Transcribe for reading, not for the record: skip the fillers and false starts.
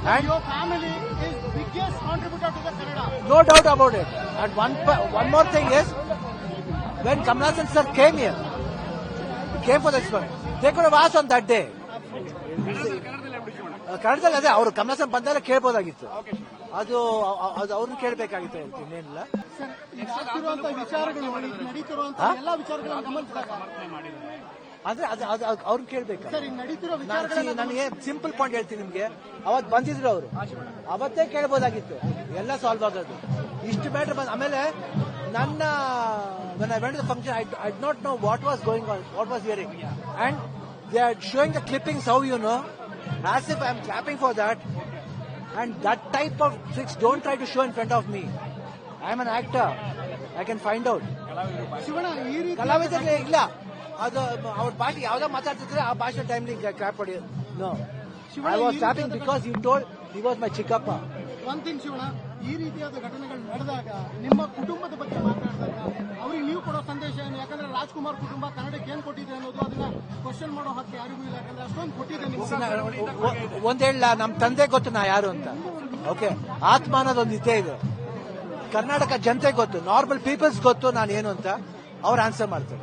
And your family is biggest contributor to the Kannada. no doubt about it. And one more thing is, when Kamal Haasan sir came here, he came for this one. They could have asked on that day. ಕನ್ನಡದಲ್ಲಿ ಅದೇ ಅವರು ಕಮಲ್ ಹಾಸನ್ ಬಂದಾಗ ಕೇಳ್ಬೋದಾಗಿತ್ತು. ಅದು ಅವ್ರನ್ನ ಕೇಳಬೇಕಾಗಿತ್ತು. ಇನ್ನೇನಿಲ್ಲ. ಆಗ್ತಿರುವಂತಹ ವಿಚಾರಗಳು, ನಡೀತಿರುವಂತಹ ಎಲ್ಲಾ ವಿಚಾರಗಳನ್ನು ಗಮನಿಸಿದಾಗ ಅಂದ್ರೆ ಅವ್ರನ್ನ ಕೇಳ್ಬೇಕು. ಸರ್, ಈಗ ನಡೀತಿರೋ ವಿಚಾರಗಳು ನನಗೆ ಸಿಂಪಲ್ ಪಾಯಿಂಟ್ ಹೇಳ್ತೀನಿ ನಿಮ್ಗೆ. ಅವತ್ತು ಬಂದಿದ್ರು ಅವರು, ಅವತ್ತೇ ಕೇಳ್ಬೋದಾಗಿತ್ತು, ಎಲ್ಲ ಸಾಲ್ವ್ ಆಗೋದು. ಇಷ್ಟು ಮ್ಯಾಟರ್ ಬಂದ ಆಮೇಲೆ ನನ್ನ when I went to the function, I did not know what was going on, what was hearing, and they are showing the clippings, how you know, as if I am clapping for that, and that type of tricks don't try to show in front of me. I am an actor, I can find out. Shivanna, ಈ ರೀತಿ ಕಲಾವಿದರೇ ಇಲ್ಲ, ಅದು ಅವ್ರ ಭಾಷೆ ಯಾವ್ದೋ ಮಾತಾಡ್ತಿದ್ರೆ ಆ ಭಾಷೆ ಟೈಮ್ಲಿ ಕ್ಲಾಪ್ ಮಾಡಿ. No, I was clapping because you told he was my ಚಿಕ್ಕಪ್ಪ. ಒನ್ ಥಿಂಗ್ ಶಿವಣ್ಣ, ಈ ರೀತಿಯಾದ ಘಟನೆಗಳು ನಡೆದಾಗ ನಿಮ್ಮ ಕುಟುಂಬದ ಬಗ್ಗೆ ಮಾತನಾಡಿದಾಗ ಅವ್ರಿಗೆ ನೀವು ಕೊಡೋ ಸಂದೇಶ ಏನು? ಯಾಕಂದ್ರೆ ರಾಜ್ಕುಮಾರ್ ಕುಟುಂಬ ಕನ್ನಡಕ್ಕೆ ಏನ್ ಕೊಟ್ಟಿದೆ ಅನ್ನೋದು ಅದನ್ನ ಕ್ವಶನ್ ಮಾಡೋ ಹಕ್ಕು ಯಾರಿಗೂ ಇಲ್ಲ. ಯಾಕಂದ್ರೆ ಅಷ್ಟೊಂದು ಕೊಟ್ಟಿದೆ ನಿಮ್ಮ. ಒಂದ್ ಹೇಳ, ನಮ್ ತಂದೆ ಗೊತ್ತು ನಾ ಯಾರು ಅಂತ. ಓಕೆ, ಆತ್ಮ ಅನ್ನೋದೊಂದು ಇದ್ದೇ ಇದೆ. ಕರ್ನಾಟಕ ಜನತೆ ಗೊತ್ತು, ನಾರ್ಮಲ್ ಪೀಪಲ್ಸ್ ಗೊತ್ತು ನಾನು ಏನು ಅಂತ. ಅವ್ರು ಆನ್ಸರ್ ಮಾಡ್ತಾರೆ.